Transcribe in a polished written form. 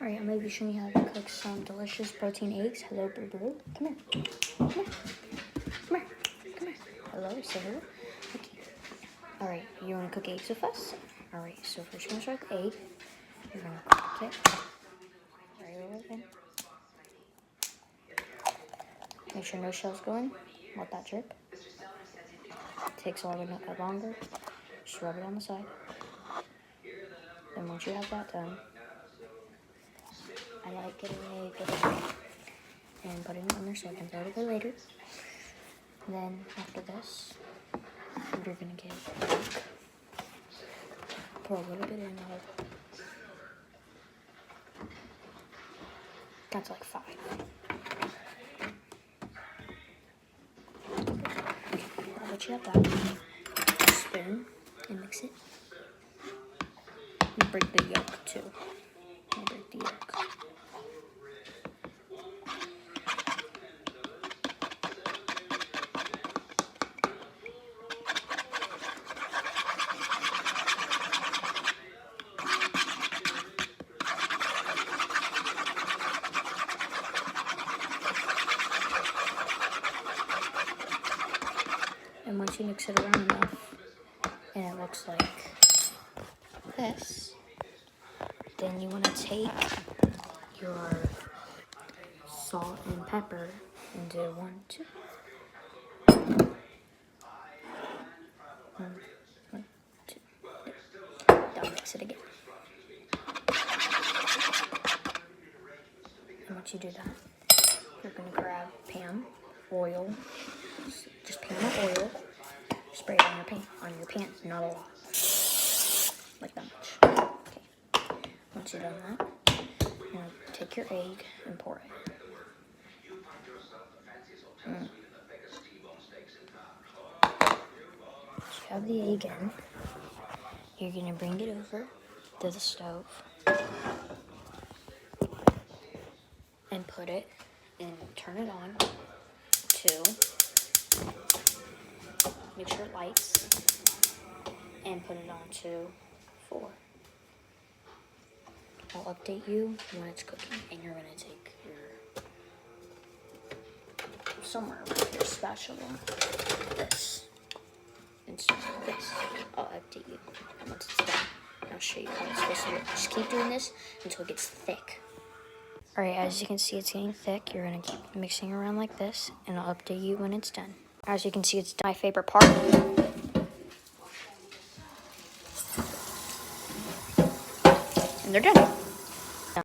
Alright, I'm going to be showing you how to cook some delicious protein eggs. Hello, Boo Boo. Come here. Come here. Come here. Come here. Hello, say hello. Okay. Alright, you want to cook eggs with us? Alright, so first you're going to start with the egg. You're going to crack it right over there. Make sure no shells go in. Let that drip. Takes a little bit longer. Just rub it on the side. Then once you have that done, I like getting a good and putting it in there so I can throw it away later. Then after this, you're gonna get milk. Pour a little bit in of. That's like 5. I'll let you have that. Spoon and mix it. And break the yolk too. I'll break the yolk. And once you mix it around enough, and it looks like this, then you want to take your salt and pepper and do 1, 2. 1, 2. Now mix it again. And once you do that, you're going to grab pan, oil, just pan of oil, spray it on your pan, not a lot, like that much. Okay. Once you've done that, you're going to take your egg and pour it. So you have the egg in. You're going to bring it over to the stove and put it and turn it on to make sure it lights and put it on to 4. I'll update you when it's cooking, and you're going to take your somewhere with your spatula, this, and start with this. I'll update you once it's done. I'll show you how it's supposed to look. Just keep doing this until it gets thick. Alright, as you can see, it's getting thick. You're going to keep mixing around like this, and I'll update you when it's done. As you can see, it's my favorite part. And they're done.